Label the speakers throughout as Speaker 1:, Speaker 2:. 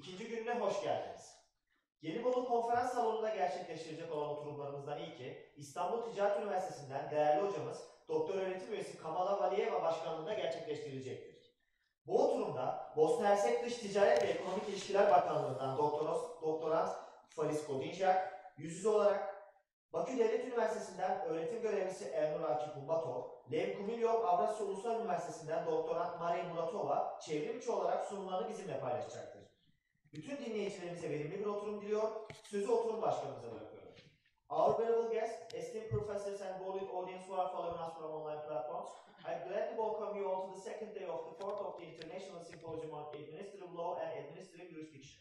Speaker 1: İkinci gününe hoş geldiniz. Gelibolu konferans salonunda gerçekleştirecek olan oturumlarımızdan ilki, İstanbul Ticaret Üniversitesi'nden değerli hocamız Doktor Öğretim Üyesi Kamala VALİYEVA başkanlığında gerçekleştirilecektir. Bu oturumda Bosna Hersek Dış Ticaret ve Ekonomik İlişkiler Bakanlığı'ndan Doktorant Faris yüz yüze olarak, Bakü Devlet Üniversitesi'nden öğretim görevlisi Elnur Akif, L.N.Gumilyov Avrasya Uluslararasi Üniversitesi'nden Doktorant Muratova çevrimiçi olarak sunumlarını bizimle paylaşacaktır. Bütün dinleyicilerimize verimli bir oturum diliyor, sözü oturum başkanımıza bırakıyorum. Our venerable guests, esteemed professors and valued audience who are following us from online platforms, I gladly welcome you all to the second day of the fourth of the International Sempozyumu on Administrative Law and Administrative Jurisdiction.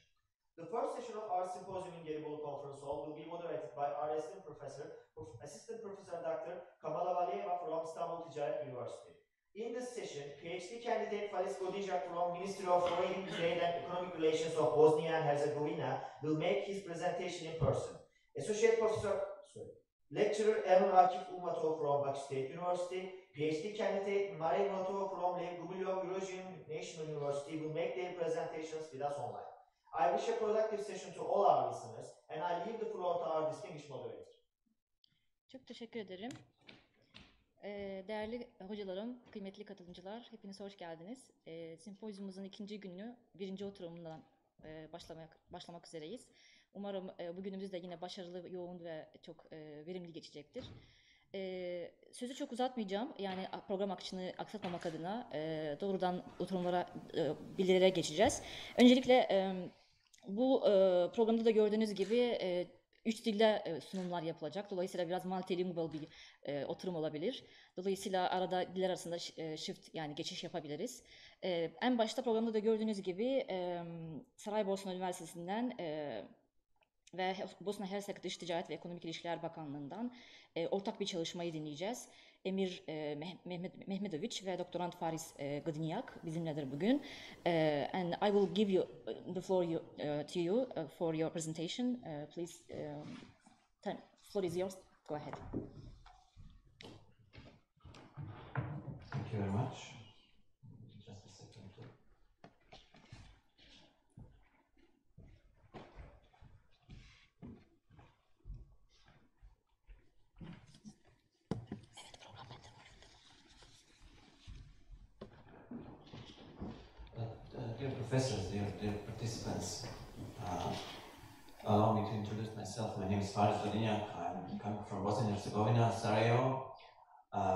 Speaker 1: The first session of our symposium in Gelibolu Conference Hall will be moderated by our Assistant Professor Dr. Kamala VALİYEVA from İstanbul Ticaret University. In this session, PhD candidate Faris from Ministry of Foreign Trade and Economic Relations of Bosnia and Herzegovina will make his presentation in person. Lecturer Emir Akif from Bakü State University, PhD candidate Muratova from L.N.Gumilyov Eurasian National University will make their presentations with us online. I wish a productive session to all our listeners, and I leave the floor to our distinguished moderator.
Speaker 2: Çok teşekkür ederim. Değerli hocalarım, kıymetli katılımcılar, hepiniz hoş geldiniz. Sempozyumumuzun ikinci günü, birinci oturumundan başlamak üzereyiz. Umarım bugünümüz de yine başarılı, yoğun ve çok verimli geçecektir. Sözü çok uzatmayacağım, yani program akışını aksatmamak adına doğrudan oturumlara, bilgileri geçeceğiz. Öncelikle bu programda da gördüğünüz gibi 3 dilde sunumlar yapılacak. Dolayısıyla biraz multilingual bir oturum olabilir. Dolayısıyla arada diller arasında shift, yani geçiş yapabiliriz. En başta programda da gördüğünüz gibi Saraybosna Üniversitesi'nden ve Bosna Hersek Dış Ticaret ve Ekonomik İlişkiler Bakanlığı'ndan ortak bir çalışmayı dinleyeceğiz. Emir MEHMEDOVİC ve Doktorant Faris bizimledir bugün. And I will give you the floor to you for your presentation. Please, the floor is yours. Go ahead.
Speaker 3: Thank you very much. Just a second. Dear professors, dear participants, allow me to introduce myself. My name is Faris. I'm coming from Bosnia and Herzegovina, Sarajevo,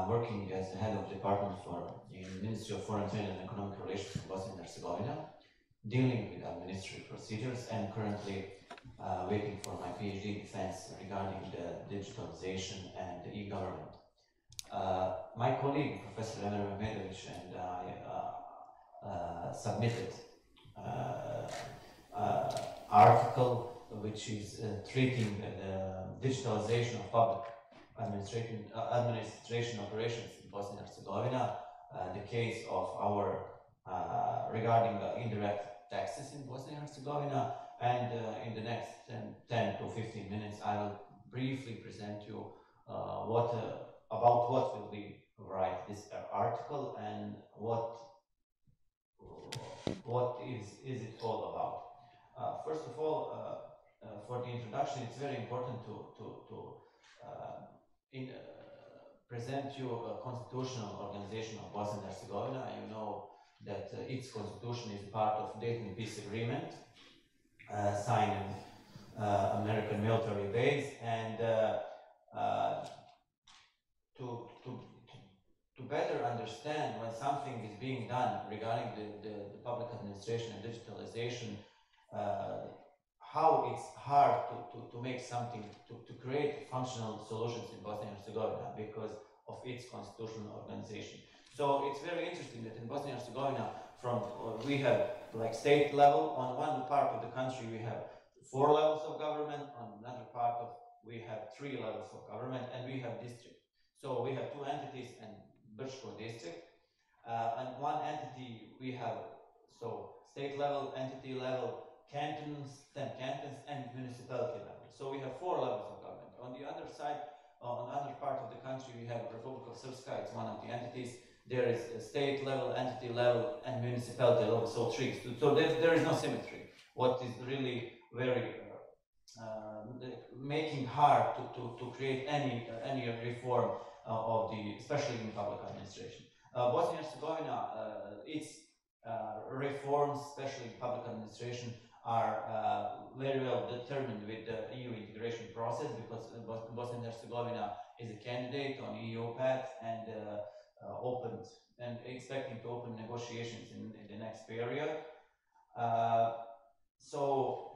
Speaker 3: working as the head of the department in the Ministry of Foreign Trade and Economic Relations in Bosnia and Herzegovina, dealing with administrative procedures, and currently waiting for my PhD defense regarding the digitalization and the e-government. My colleague, Professor Emir MEHMEDOVİC, and I submitted article which is treating the digitalization of public administration operations in Bosnia and Herzegovina, the case of our regarding the indirect taxes in Bosnia and Herzegovina, and in the next 10 to 15 minutes I will briefly present you about what will be write this article and what is it all about. First of all, for the introduction, it's very important to present you a constitutional organization of Bosnia and Herzegovina. You know that its constitution is part of Dayton Peace Agreement, signed in American military base, and to better understand when something is being done regarding the public administration and digitalization, how it's hard to make something, to create functional solutions in Bosnia and Herzegovina because of its constitutional organization. So it's very interesting that in Bosnia and Herzegovina, we have like state level. On one part of the country we have 4 levels of government, on another part we have 3 levels of government, and we have district. So we have 2 entities and Brčko district, and one entity we have state level, entity level, cantons, 10 cantons, and municipality level. So we have 4 levels of government. On the other side, on the other part of the country, we have Republic of Srpska. It's one of the entities. There is a state level, entity level, and municipality level. So 3. So there is no symmetry. what is really very making hard to create any reform of the, especially in public administration. Bosnia and Herzegovina, its reforms, especially in public administration, are very well determined with the EU integration process, because Bosnia and Herzegovina is a candidate on EU path and opened and expecting to open negotiations in the next period. So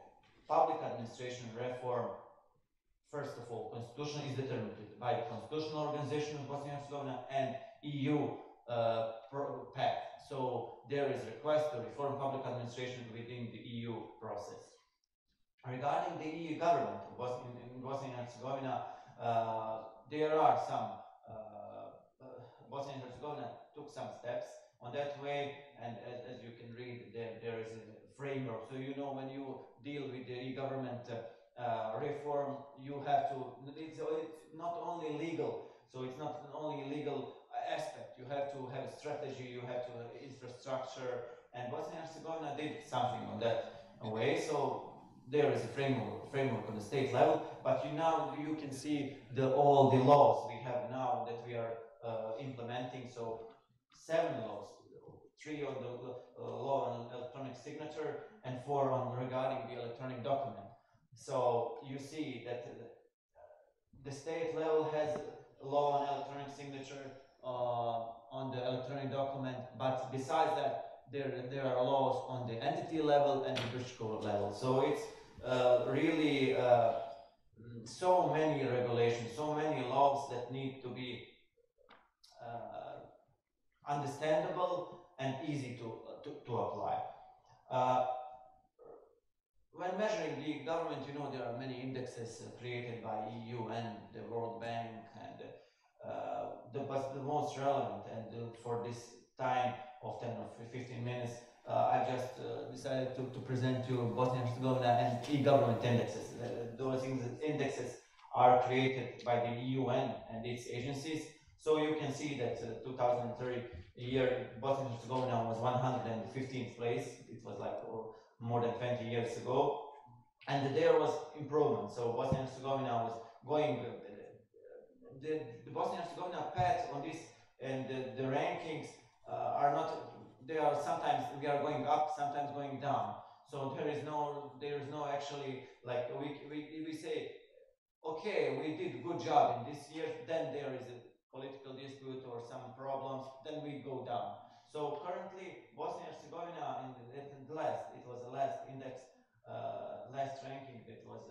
Speaker 3: public administration reform, first of all, constitution is determined by the constitutional organization of Bosnia and Herzegovina and EU path. So there is a request to reform public administration within the EU process. Regarding the EU government in Bosnia and Herzegovina, there are some, Bosnia and Herzegovina took some steps on that way, and as you can read, there is a framework. So you know, when you deal with the e-government reform, you have to, it's not only legal, so it's not only legal aspect, you have to have a strategy, you have to have infrastructure, and Bosnia and Herzegovina did something on that way. So there is a framework on the state level, but now you can see all the laws we have now that we are implementing. So 7 laws, 3 on the law on electronic signature and 4 on regarding the electronic document. So you see that the state level has a law on electronic signature on the electronic document, but besides that, there are laws on the entity level and the British level. So it's really so many regulations, so many laws that need to be understandable and easy to apply. When measuring the government, you know, there are many indexes created by EU and the World Bank, and the most relevant, and for this time of 10 or 15 minutes, I just decided to present you Bosnia and Herzegovina and e-government indexes. Those indexes are created by the UN and its agencies. So you can see that 2003 year, Bosnia and Herzegovina was 115th place. It was like more than 20 years ago. And there was improvement. So Bosnia and Herzegovina was going, the Bosnia and Herzegovina path on this, and the rankings are not, they are sometimes, we are going up, sometimes going down. So there is no actually, like we say, okay, we did good job in this year, then there is a political dispute or some problems, then we go down. So currently, Bosnia and Herzegovina, it was the last index, last ranking that was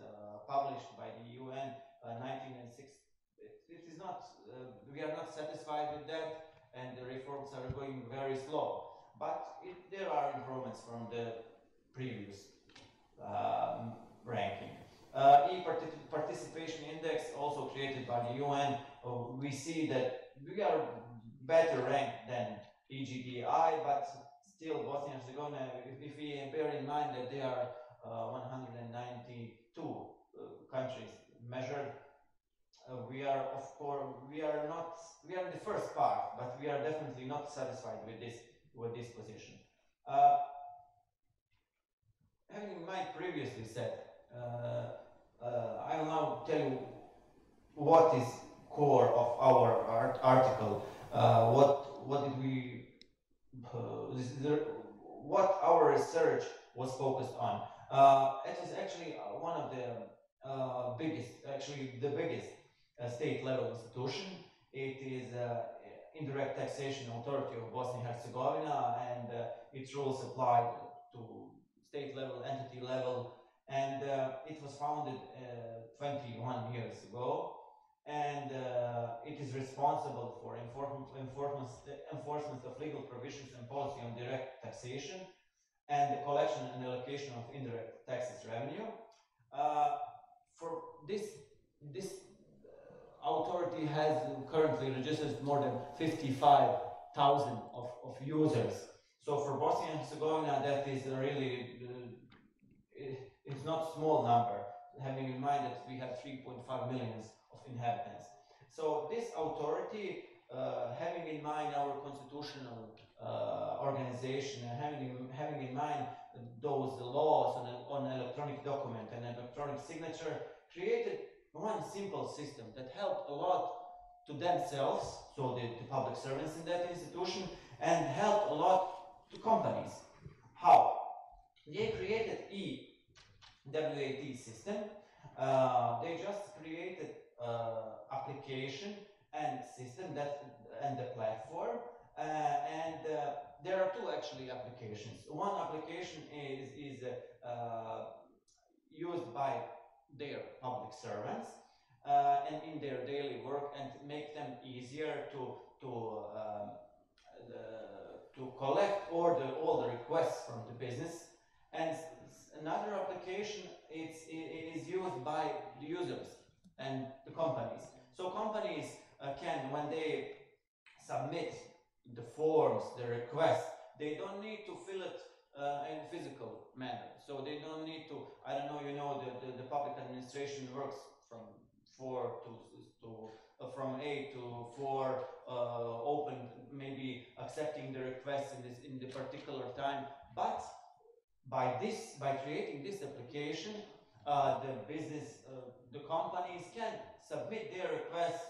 Speaker 3: published by the UN, 1906. It is not, we are not satisfied with that, and the reforms are going very slow. But there are improvements from the previous ranking. E-participation index, also created by the UN, we see that we are better ranked than EGDI, but still Bosnia and Herzegovina, if we bear in mind that there are 192 countries measured, we are, of course, we are in the first part, but we are definitely not satisfied with this position. Having in mind previously said, I will now tell you what is core of our article. What did we? What our research was focused on. It was actually one of the biggest, actually the biggest state-level institution. It is indirect taxation authority of Bosnia and Herzegovina, and its rules applied to state level, entity level, and it was founded 21 years ago, and it is responsible for enforcement of legal provisions and policy on direct taxation and the collection and allocation of indirect taxes revenue. For this authority has currently registered more than 55,000 of users. So for Bosnia and Herzegovina, that is really, it's not a small number, having in mind that we have 3.5 million of inhabitants. So this authority, having in mind our constitutional organization, and having in mind those laws on an electronic document and electronic signature, created one simple system that helped a lot to themselves, so the public servants in that institution, and helped a lot to companies. How? They created e-WAT system. They just created application and system and the platform, and there are two actually applications. One application is used by their public servants and in their daily work, and make them easier to collect all the requests from the business. And another application is used by the users and the companies. So companies can, when they submit the forms, the requests, they don't need to fill it in physical manner. So they don't need to, I don't know, you know, the public administration works from 4 to from 8 to 4, open, maybe accepting the requests in the particular time. But by creating this application, the business, the companies can submit their requests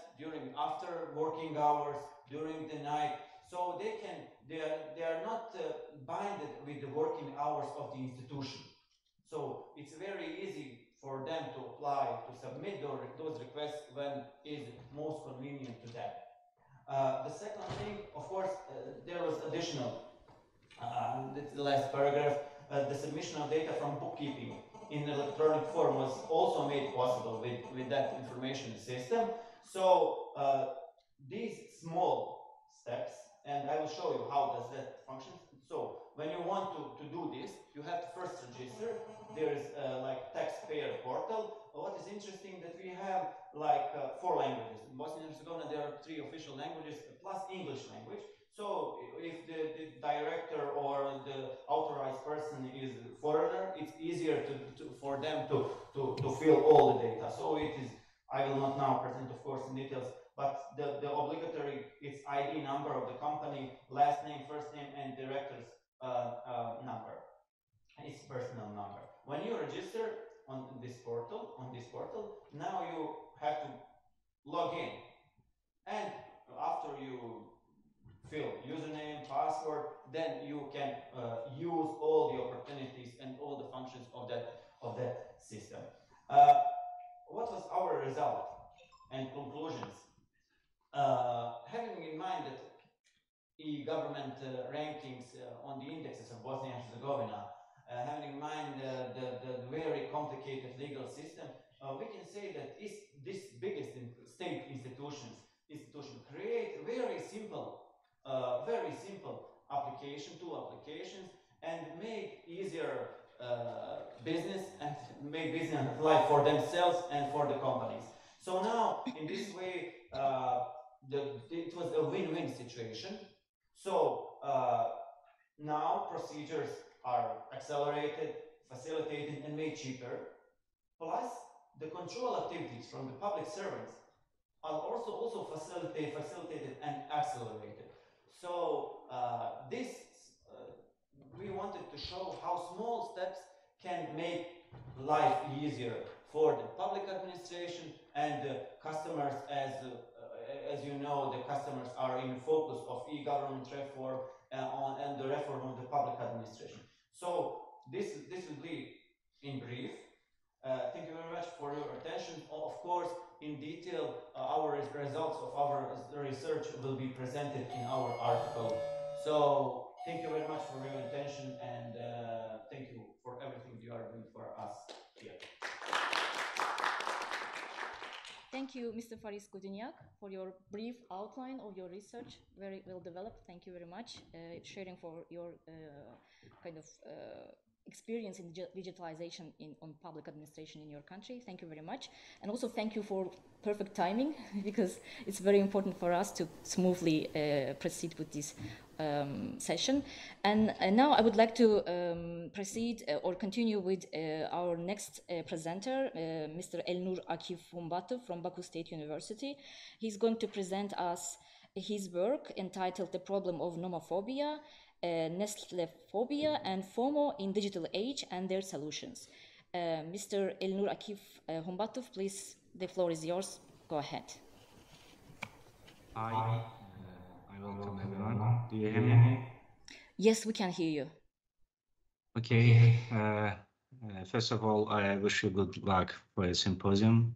Speaker 3: after working hours, during the night, so they are not binded with the working hours of the institution. So it's very easy for them to apply, to submit those requests when is most convenient to them. The second thing, of course, there was additional, the last paragraph, the submission of data from bookkeeping in electronic form was also made possible with that information system. So these small steps, and I will show you how does that function. So when you want to do this, you have to first register. There is like taxpayer portal. What is interesting that we have like 4 languages. In Bosnia and Herzegovina there are 3 official languages plus English language. So if the director or the authorized person is foreigner, it's easier for them to fill all the data. So it is, I will not now present, of course, in details, but the obligatory, it's ID number of the company, last name, first name, and director's number. It's personal number. When you register on this portal, now you have to log in, and after you fill username, password, then you can use all the opportunities and all the functions of that system. What was our result and conclusions? Having in mind that e-government rankings on the indexes of Bosnia and Herzegovina, having in mind the very complicated legal system, we can say that this biggest state institution create very simple application, 2 applications, and make easier business and make business life for themselves and for the companies. So now, in this way, it was a win-win situation. So now procedures are accelerated, facilitated, and made cheaper. Plus, the control activities from the public servants are also facilitated and accelerated. So we wanted to show how small steps can make life easier for the public administration and the customers. As you know, the customers are in focus of e-government reform and the reform of the public administration. So this will be in brief. Thank you very much for your attention. Of course, in detail, our results of our research will be presented in our article. So thank you very much for your attention, and thank you for everything you are doing for us here.
Speaker 2: Thank you, Mr. Faris Godunyak, for your brief outline of your research. Very well developed. Thank you very much, sharing for your kind of experience in digitalization on public administration in your country. Thank you very much. And also thank you for perfect timing, because it's very important for us to smoothly proceed with this session. And now I would like to proceed or continue with our next presenter, Mr. Elnur Akif from Baku State University. He's going to present us his work entitled The Problem of Nomophobia, Neslephobia and FOMO in Digital Age and Their Solutions. Mr. Elnur Akif Humbatov, please, the floor is yours. Go ahead.
Speaker 4: Hi, I welcome everyone. Do you hear me?
Speaker 2: Yes, we can hear you.
Speaker 4: Okay. First of all, I wish you good luck for your symposium.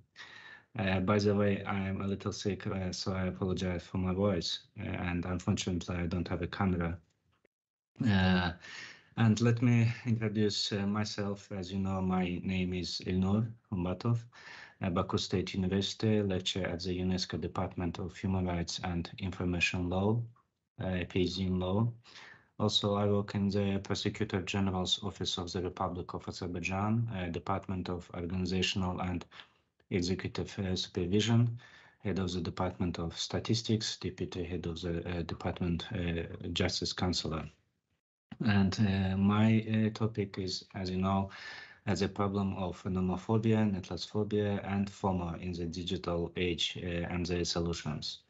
Speaker 4: By the way, I am a little sick, so I apologize for my voice. And unfortunately, I don't have a camera. And let me introduce myself. As you know, my name is Elnur Humbatov, Baku State University, lecturer at the UNESCO Department of Human Rights and Information Law, PhD in Law. Also, I work in the Prosecutor General's Office of the Republic of Azerbaijan, Department of Organizational and Executive Supervision, head of the Department of Statistics, deputy head of the Department Justice Counselor. And my topic is, as you know, as a problem of nomophobia, netlesphobia, and FOMO in the digital age and their solutions.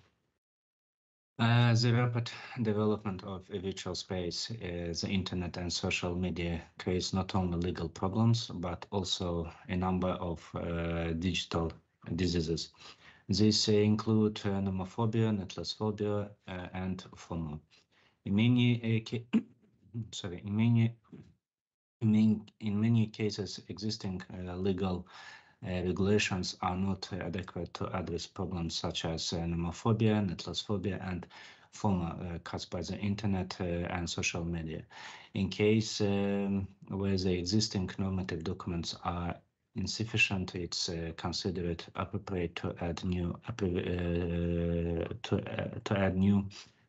Speaker 4: The rapid development of a virtual space, the internet and social media creates not only legal problems, but also a number of digital diseases. These include nomophobia, netlesphobia, and FOMO. In many cases, existing legal regulations are not adequate to address problems such as nomophobia, netlesphobia, and FOMO caused by the internet and social media. In case where the existing normative documents are insufficient, it's considered appropriate to add new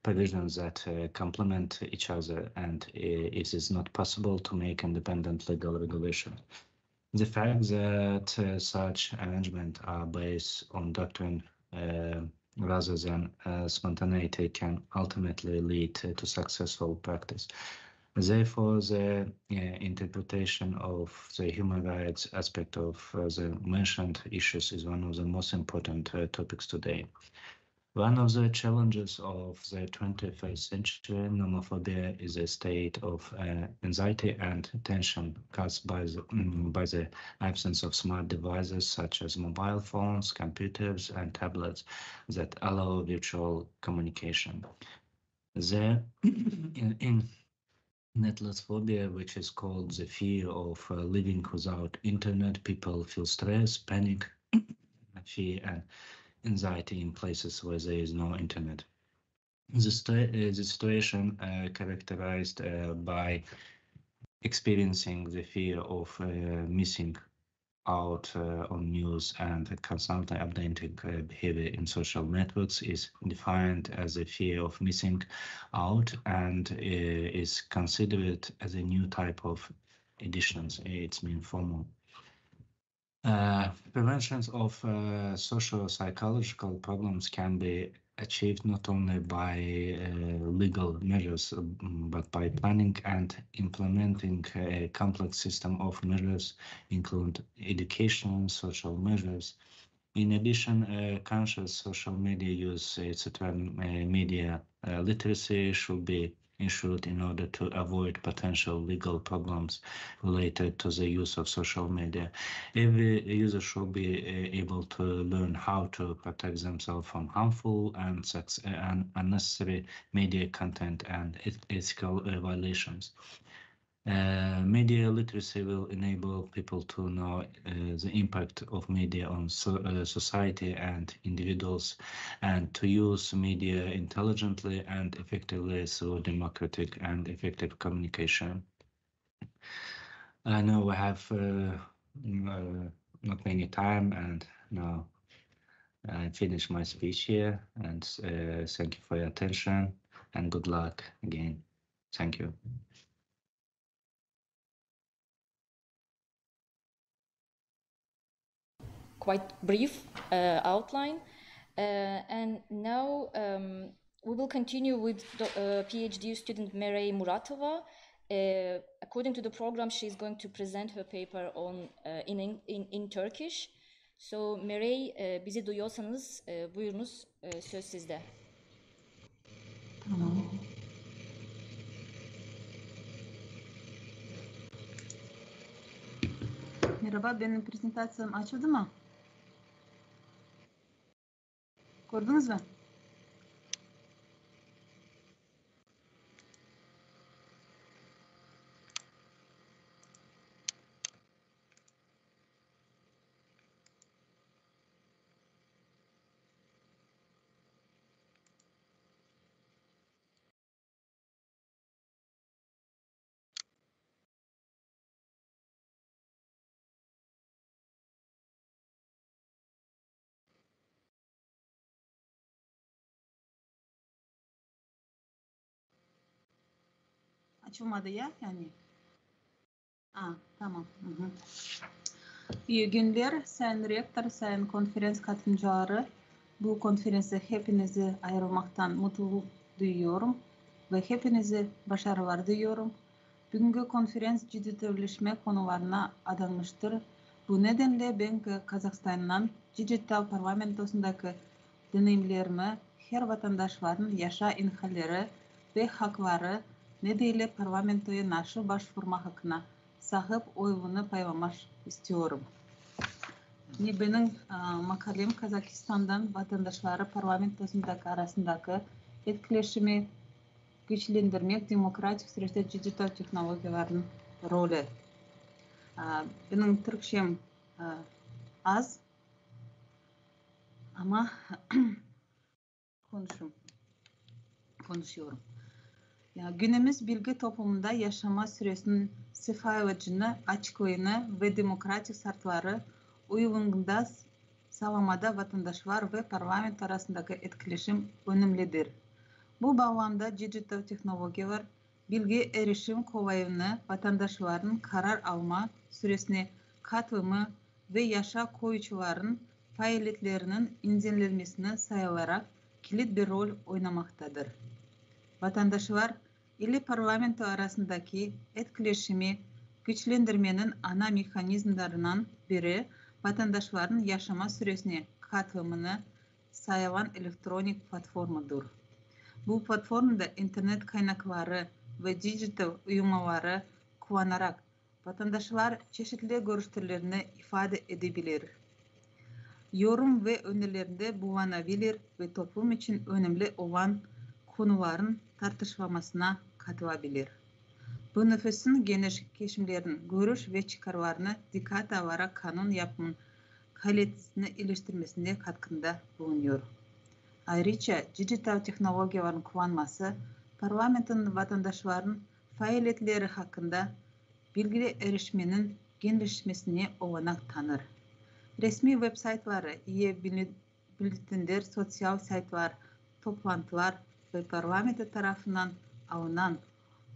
Speaker 4: provisions that complement each other, and it is not possible to make independent legal regulation. The fact that such arrangements are based on doctrine rather than spontaneity can ultimately lead to successful practice. Therefore, the interpretation of the human rights aspect of the mentioned issues is one of the most important topics today. One of the challenges of the 21st century, nomophobia, is a state of anxiety and tension caused by the absence of smart devices such as mobile phones, computers, and tablets that allow virtual communication. In netlesphobia, which is called the fear of living without internet, people feel stress, panic, fear, and anxiety in places where there is no internet. The situation characterized by experiencing the fear of missing out on news and constantly updating behavior in social networks is defined as a fear of missing out and is considered as a new type of additions. It's mean FOMO. Preventions of socio-psychological problems can be achieved not only by legal measures, but by planning and implementing a complex system of measures, include education, social measures. In addition, conscious social media use, etc., media literacy should be ensured in order to avoid potential legal problems related to the use of social media. Every user should be able to learn how to protect themselves from harmful and unnecessary media content and ethical violations. Media literacy will enable people to know the impact of media on society and individuals, and to use media intelligently and effectively through democratic and effective communication. I know I have not many time, and now I finish my speech here, and thank you for your attention, and good luck again. Thank you.
Speaker 2: Quite brief outline. And now we will continue with the PhD student Merey Muratova. According to the program, she's going to present her paper on in Turkish. So Merey, bizi duyuyorsanız buyurunuz, söz sizde.
Speaker 5: Tamam. Merhaba, benim prezentasyam açıldı mı? Gördünüz mü? Açılmadı ya yani. Tamam. İyi günler Sayın Rektör, Sayın Konferans katılımcıları. Bu konferansa hepinizi ayrılmaktan mutluluk duyuyorum ve hepinize başarılar diliyorum. Bugünkü konferans dijitalleşme konularına adanmıştır. Bu nedenle ben Kazakistan'dan dijital parlamentosundaki deneyimlerimi her vatandaşların yaşa imkanları ve hakları nedeniyle parlamentoya nasıl başvurma hakkına sahip olduğunu paylaşmak istiyorum. Benim makalem Kazakistan'dan vatandaşları parlamentosundaki arasındaki etkileşimi güçlendirmek demokratik süreçte dijital teknolojilerin rolü. Benim Türkçem az ama konuşuyorum. Günümüz bilgi toplumunda yaşama süresinin sıfırlayıcını, açıklığını ve demokratik şartları uyumunda sağlamada vatandaşlar ve parlament arasındaki etkileşim önemlidir. Bu bağlamda dijital teknolojiler bilgi erişim kolaylığını, vatandaşların karar alma süresine katılımı ve yaşa koyucuların faaliyetlerinin incelenmesini sağlayarak kilit bir rol oynamaktadır. Vatandaşlar ile parlamento arasındaki etkileşimi güçlendirmenin ana mekanizmalarından biri vatandaşların yaşama süresine katılımını sağlayan elektronik platformudur. Bu platformda internet kaynakları ve dijital uygulamaları kullanarak vatandaşlar çeşitli görüşlerini ifade edebilir. Yorum ve önerilerinde bulunabilir ve toplum için önemli olan konuların tartışılmasına katılabilir. Bu nüfusun geniş kesimlerin görüş ve çıkarlarını dikkate alarak kanun yapımının kalitesini iyileştirmesine katkıda bulunuyor. Ayrıca dijital teknolojilerin kullanması parlamentin vatandaşların faaliyetleri hakkında bilgi erişmenin genişlemesine olanak tanır. Resmi web saytları, bültenler, sosyal saytlar, toplantılar ve parlamento tarafından alınan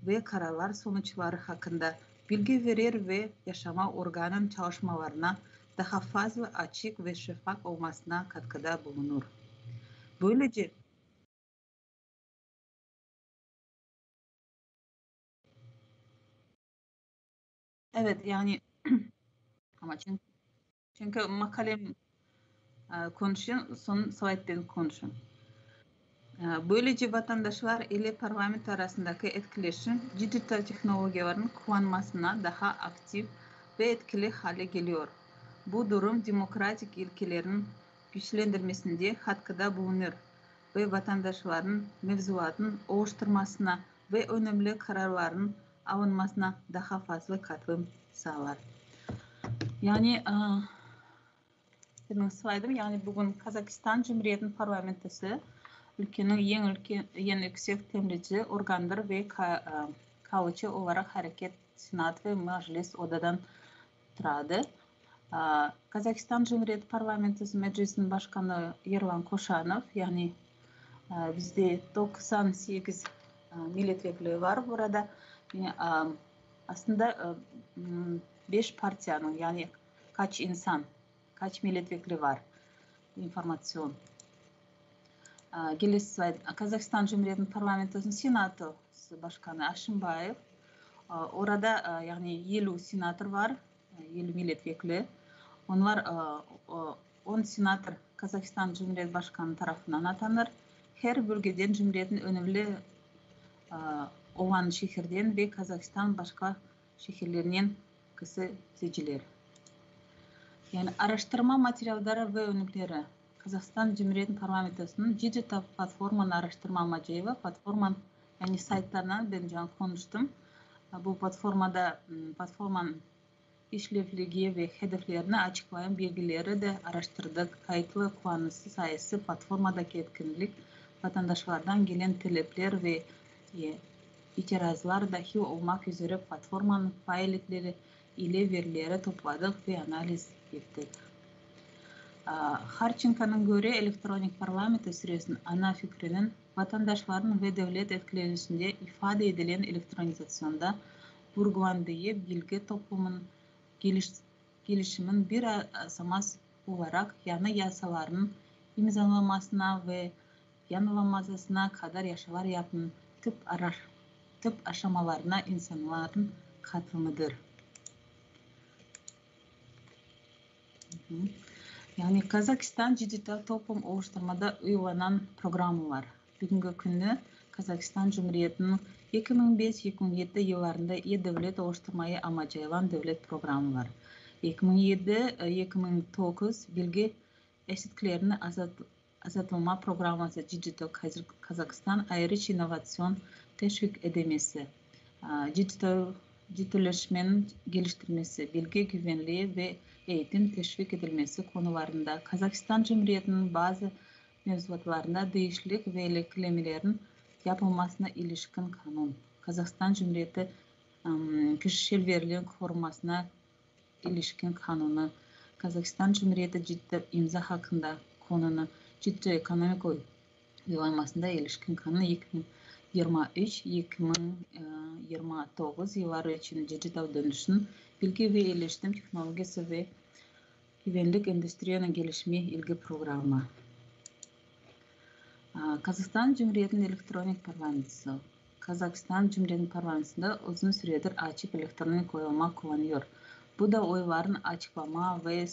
Speaker 5: ve kararlar sonuçları hakkında bilgi verir ve yaşama organın çalışmalarına daha fazla açık ve şeffaf olmasına katkıda bulunur. Böylece evet yani ama çünkü makalem konuşun, son slayttan konuşun. Böylece vatandaşlar ile parlament arasındaki etkileşim dijital teknolojilerin kullanmasına daha aktif ve etkili hale geliyor. Bu durum demokratik ilkelerin güçlendirmesinde katkıda bulunur ve vatandaşların mevzuatın oluşturmasına ve önemli kararların alınmasına daha fazla katılım sağlar. Yani benim slaydım yani bugün Kazakistan Cumhuriyeti'nin parlamentosu ülkenin en yüksek temsilci organdır ve kalıcı olarak hareket, senat ve meclis odadan тұрады. Kazakistan Cumhuriyeti Parlamentosu Meclisi'nin Başkanı Erlan Koşanov, yani bizde 98 milletvekili var burada. Yani, aslında 5 partiyanın yani kaç insan, kaç milletvekili var informasyon. Gelesi slide. Kazakistan Cumhuriyeti'nin Parlamentosu'nun Senatosu Başkanı Aşımbayev. Orada yani 50 senatör var, 50 milletvekili. Onlar 10 senatör Kazakistan Cumhuriyeti Başkanı tarafından atanır. Her bölgeden Cumhuriyet'in önemli olan şehirden ve Kazakistan başka şehirlerinden kişi seçilir. Yani araştırma materyalları ve önlükleri. Kazakistan Cumhuriyeti Parlamentosu'nun dijital platformanın araştırma amacı ve platformanın yani saytlarından ben can konuştum. Bu platformanın işlevliliği ve hedeflerini açıklayan bilgileri de araştırdık. Kayıtlı kullanıcı sayısı, platformadaki etkinlik, vatandaşlardan gelen talepler ve itirazlar dahi olmak üzere platformanın faaliyetleri ile verileri topladık ve analiz ettik. Harçinka'nın göre elektronik parlamento süresinin ana fikrinin vatandaşların ve devlet etkileşiminde ifade edilen elektronizasyonda vurgulandığı bilgi toplumun gelişimin bir aşaması olarak yana yasaların imzalanmasına ve yanılanmasına kadar yaşavar yapın tıp aşamalarına insanların katılımıdır. Yani Kazakistan dijital toplum oluşturmada uygulanan programı var. Bugünkü günde Kazakistan Cumhuriyeti'nin 2005-2007 yıllarında e-devlet oluşturmayı amacılan devlet programı var. 2007-2009 bilgi eşitliklerini azaltılma programı dijital Kazakistan ayrıca inovasyon teşvik edilmesi, dijitalleşmenin geliştirilmesi, bilgi güvenliği ve eğitim teşvik edilmesi konularında Kazakistan Cumhuriyeti'nin bazı mevzuatlarında değişiklik ve eklemelerin yapılmasına ilişkin kanun, Kazakistan Cumhuriyeti kişisel verilerin korunmasına ilişkin kanunu, Kazakistan Cumhuriyeti ciddi imza hakkında konunu, ciddi ekonomik uygulanmasında ilişkin kanunu 2023-2029 yılları için dijital dönüşün bilgi ve iletişim teknolojisi ve güvenlik endüstrinin gelişimi ilgi programı. Kazakistan Cumhuriyeti'nin elektronik parlamentosu. Kazakistan Cumhuriyeti Parlamentosu'nda uzun süredir açık elektronik oylama kullanıyor. Bu da oyların açıklama ve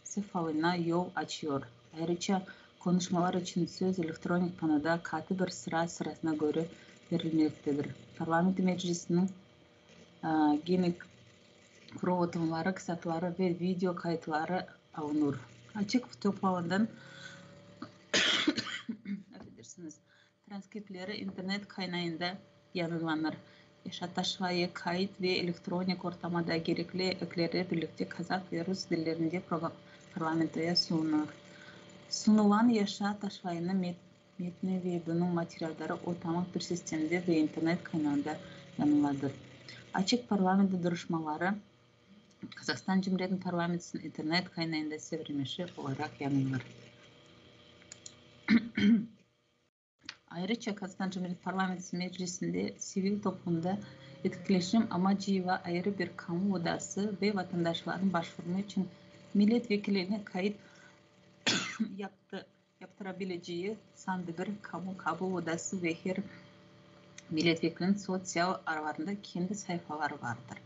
Speaker 5: şeffaflığına yol açıyor. Ayrıca konuşmalar için söz elektronik panoda katı bir sırasına göre verilmektedir. Parlament Meclisi'nin gene kurul oturumları, kısaltmaları ve video kayıtları alınır. Açık toplamadan transkriptleri internet kaynağında yayınlanır. Yaşatışmayı kayıt ve elektronik ortamda gerekli ekleri birlikte Kazak ve Rus dillerinde parlamentoya sunulur. Sunulan yaşatışmayının metni ve bunun materyalleri otomatik bir sistemde ve internet kaynağında yayınlanır. Açık parlamento duruşmaları Kazakistan Cumhuriyeti Parlamentosu'nun internet kaynağında çevrimiçi olarak yayınlanır. Ayrıca Kazakistan Cumhuriyeti Parlamentosu Meclisi'nde sivil toplumda etkileşim amacıyla ayrı bir kamu odası ve vatandaşların başvurma için milletvekillerine kayıt yaptırabileceği sandığı bir kamu kabul odası ve her milletvekilinin sosyal aralarında kendi sayfaları vardır.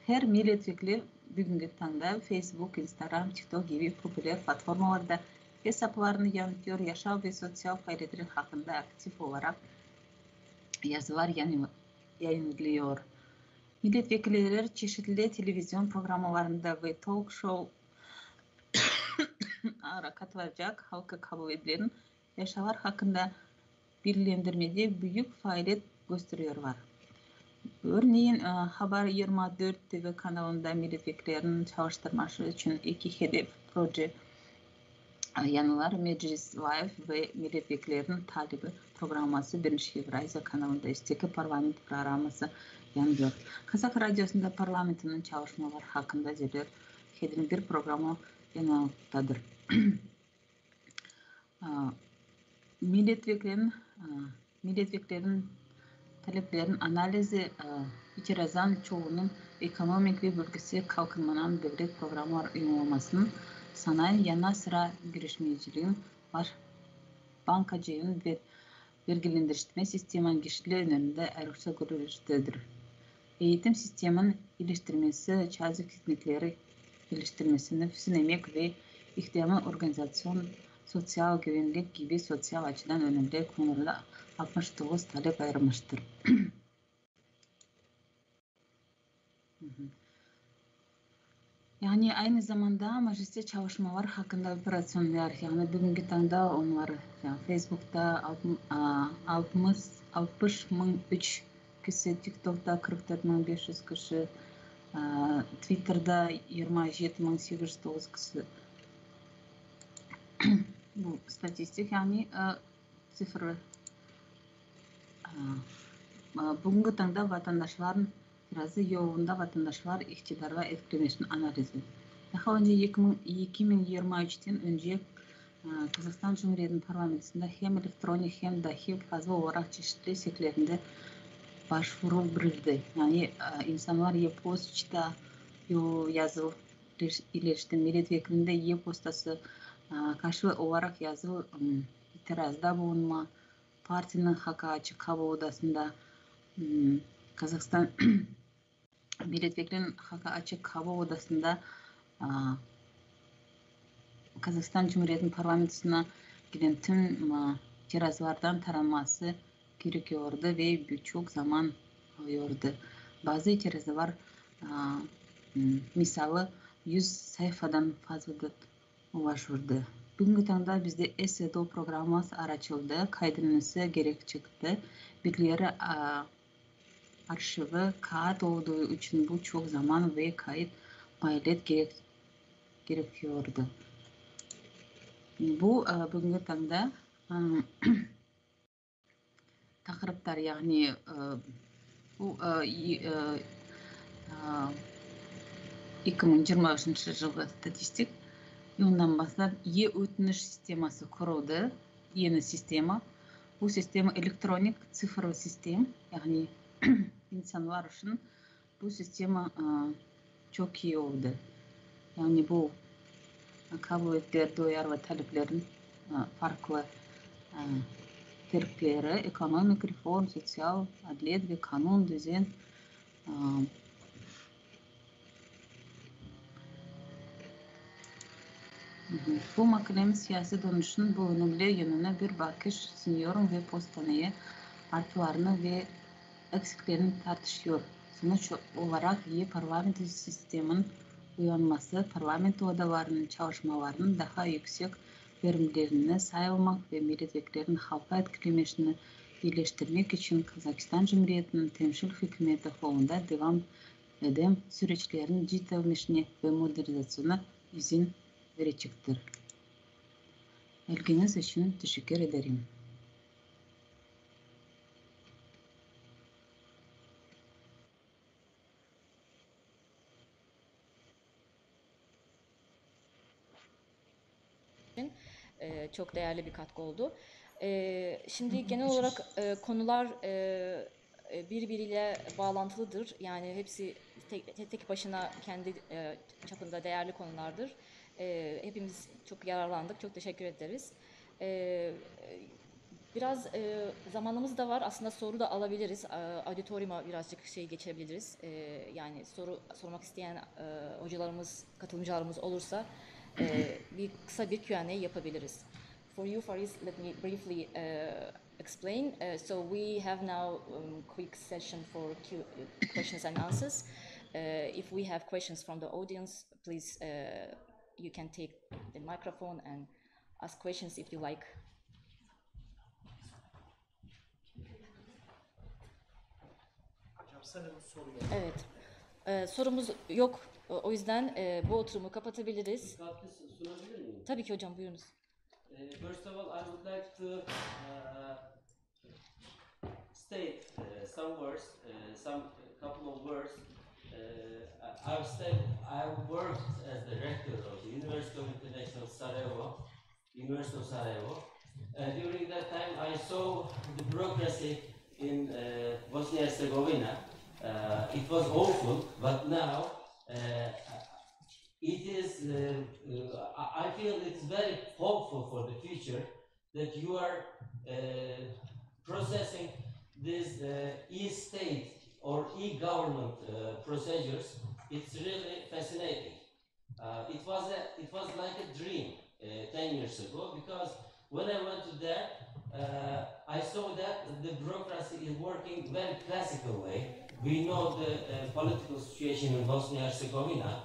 Speaker 5: Her milletvekili bugünkü tanda Facebook, Instagram, TikTok gibi popüler platformlarda hesaplarını yanıtıyor, yaşam ve sosyal faaliyetler hakkında aktif olarak yazılar yayınlıyor. Milletvekilleri çeşitli televizyon programlarında ve talk show katılacak halka kabul edilen yaşamlar hakkında bilgilendirmede büyük faaliyet gösteriyorlar. Örneğin Haber 24 TV kanalında milletvekillerinin çalıştırması için iki hedef proje yanılar Meclis Live ve milletvekillerinin talebi programması Birinci Evrasya kanalında isteki parlament programması yanıyor. Kazak Radyosu'nda parlamentonun çalışmaları hakkında zeder hedin bir programı yanıltadır. Milletvekillerinin taleplerin analizi itirazan çoğunun ekonomik ve bölgesel kalkınmanın devlet programları uygulanmasının sanayi yanı sıra girişimciliğin bankacılığın ve vergilendirme sistemin güçlü önünde ayrıca görülmüştedir. Eğitim sistemin geliştirmesi, çağdaş hizmetleri geliştirmesi, nüfusun emek ve ihtiyacı organizasyon, sosyal güvenlik gibi sosyal açıdan önemli konularda 69 talep ayrılmıştır. Yani aynı zamanda mecliste çalışmalar hakkında operasyonlar, yani bugünkü tanda onlar yani Facebook'ta 60.003 kişi, TikTok'ta 44.500 kişi, Twitter'da 27.809 kişi. Bu statistik yani sıfır. Bugünkü tanda vatandaşların birazı yoğunda vatandaşlar iktidar ve etkileşim analizi. Daha önce 2023'ten önce Kazakistan Cumhuriyeti'nin parlamentinde hem elektronik hem dahi fazla olarak çeşitli şekillerinde başvuruldu. Yani insanlar e-posta, yazılı iletişim milletvekilinde e-postası karşı olarak yazılı itirazda bulunma, partinin hakkı açık hava odasında Kazakistan milletvekilinin hakkı açık hava odasında Kazakistan Cumhuriyeti'nin parlamentosuna giden tüm itirazlardan taranması gerekiyordu ve birçok zaman alıyordu. Bazı itirazlar misali 100 sayfadan fazladır ulaşırdı. Bugünkü tanda bizde SEDO programı açıldı, kaydedilmesi gerek çıktı. Bilgileri arşivi kağıt olduğu için bu çok zaman ve kayıt maliyet gerekiyordu. Bu bugünkü tanda takırıplar yani bu 2023 yılı statistik yılından başlap e-ötünüş sistemasi kuruldu. Yeni sistema. Bu sistema elektronik sıfırlı sistem. Yani insanlar için bu sistema çok iyi oldu. Yani bu kabul ettiği doyar ve taleplerin farklı terkleri, ekonomik reform, sosyal adalet ve kanun düzen bu makalenin siyasi dönüşün bu önemli yönüne bir bakış sunuyorum ve postaneye artılarını ve eksiklerini tartışıyor. Sonuç olarak parlamento sistemin uyanması, parlamento odalarının çalışmalarının daha yüksek verimlerine sayılmak ve milletvekillerinin halka etkilemesini iyileştirmek için Kazakistan Cumhuriyeti'nin temsil hükümeti fonunda devam eden süreçlerin ciddileşmesine ve modernizasyona izin verecektir. İlginiz için teşekkür ederim.
Speaker 2: Çok değerli bir katkı oldu. Şimdi genel olarak konular birbiriyle bağlantılıdır. Yani hepsi tek başına kendi çapında değerli konulardır. Hepimiz çok yararlandık. Çok teşekkür ederiz. Biraz zamanımız da var. Aslında soru da alabiliriz. Auditorium'a birazcık geçebiliriz. Yani soru sormak isteyen hocalarımız, katılımcılarımız olursa kısa bir Q&A yapabiliriz. For you, Faris, let me briefly explain. So we have now quick session for questions and answers. If we have questions from the audience, please you can take the microphone and ask questions if you like. Evet. Sorumuz yok. O yüzden bu oturumu kapatabiliriz.
Speaker 6: Sunabilir miyim?
Speaker 2: Tabii ki hocam, buyurunuz.
Speaker 6: First of all, I would like to state some words, couple of words. I've worked as the rector of the University of International Sarajevo, University of Sarajevo. During that time, I saw the bureaucracy in Bosnia-Herzegovina. It was awful, but now it is. I feel it's very hopeful for the future that you are processing this e-state or e-government procedures. It's really fascinating. It was like a dream 10 years ago, because when I went to there, I saw that the bureaucracy is working very classical way. We know the political situation in Bosnia-Herzegovina,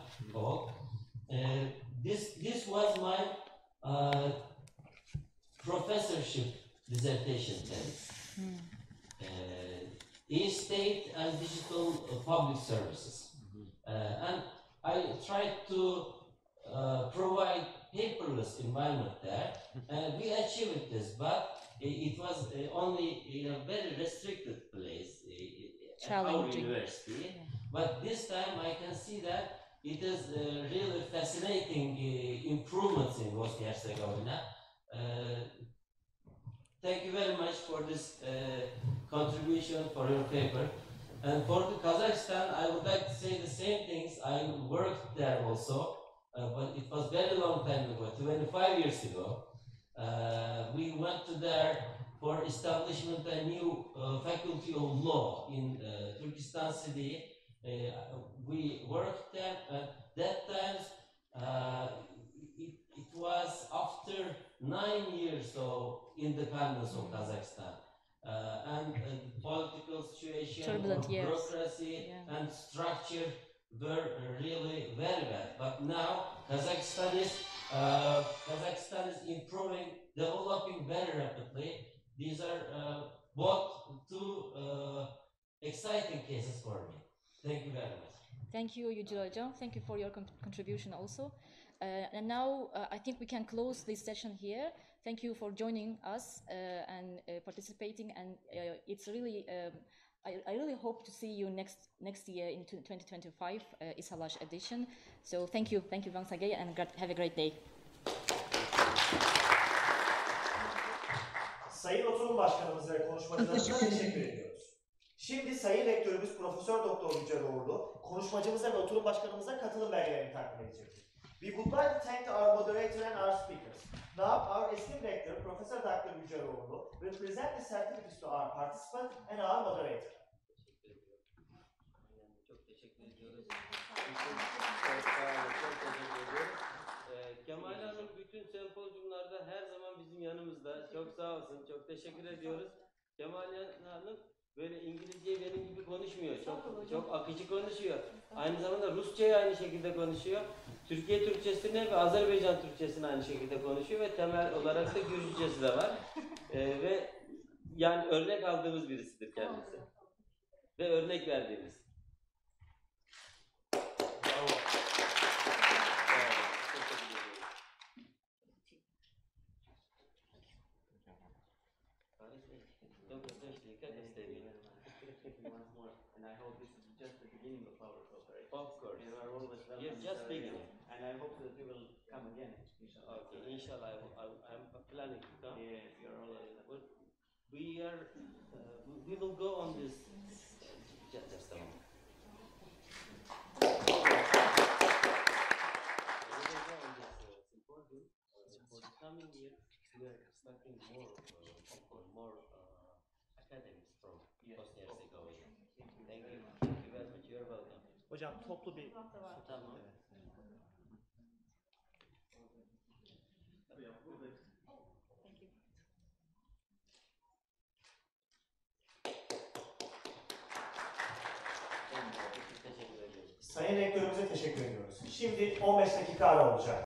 Speaker 6: public services. And I tried to provide paperless environment there, and we achieved this, but it was only in a very restricted place at our
Speaker 2: Challenging.
Speaker 6: university.
Speaker 2: Yeah.
Speaker 6: But this time I can see that it is really fascinating improvements in Bosnia-Herzegovina. Thank you very much for this contribution for your paper. And for the Kazakhstan, I would like to say the same things. I worked there also, but it was very long time ago, 25 years ago. We went to there for establishment a new faculty of law in Turkestan city. We worked there. At that time, it was after 9 years of independence of Kazakhstan. And political situation,
Speaker 2: Turbulent years.
Speaker 6: bureaucracy,
Speaker 2: Yeah.
Speaker 6: and structure were really very bad. But now Kazakhstan is improving, developing very rapidly. These are both two exciting cases for me. Thank you very much.
Speaker 2: Thank you, Yücel Hocam. Thank you for your contribution also. And now I think we can close this session here. Thank you for joining us and participating. And it's really, I really hope to see you next year in 2025 Isalaj edition. So thank you once again, and have a great day.
Speaker 1: Sayın Oturum Başkanımız ve konuşmacılarımıza teşekkür ediyoruz. Şimdi Sayın Rektörümüz Profesör Doktor Yüceloğlu konuşmacımıza ve Oturum Başkanımıza katılım belgelerini takdim edecektir. We would like to thank our moderator and our speakers. Now our esteemed rector, Professor Dr. Yüceloğlu, will present the certificates to our participant and our moderator.
Speaker 6: Çok teşekkür ediyoruz. Çok teşekkür ediyoruz. Kemal Hanım bütün sempozyumlarda her zaman bizim yanımızda. Çok sağ olsun. Çok teşekkür ediyoruz. Kemal Hanım böyle İngilizceyi benim gibi konuşmuyor. Çok akıcı konuşuyor. Aynı zamanda Rusçayı aynı şekilde konuşuyor. Türkiye Türkçesini ve Azerbaycan Türkçesini aynı şekilde konuşuyor ve temel olarak da Gürcücesi de var. Ve yani örnek aldığımız birisidir kendisi. Ve örnek verdiğimiz.
Speaker 7: And I hope this is just the beginning of our cooperation.
Speaker 6: Of course.
Speaker 7: And our always welcome.
Speaker 6: Yes, just beginning.
Speaker 7: And I hope that you will come again. Inshallah.
Speaker 6: Okay, inshallah, I'm planning to come.
Speaker 7: Yes, you're always welcome.
Speaker 6: We will go on this. Just a moment. For the coming year, we are expecting more academics from Bosnia-Herzegovina. Thank you. Thank you very much. You're welcome.
Speaker 1: Hocam toplu bir...
Speaker 6: Tamam.
Speaker 1: Sayın Rektörümüze teşekkür ediyoruz. Şimdi 15 dakika ara olacak.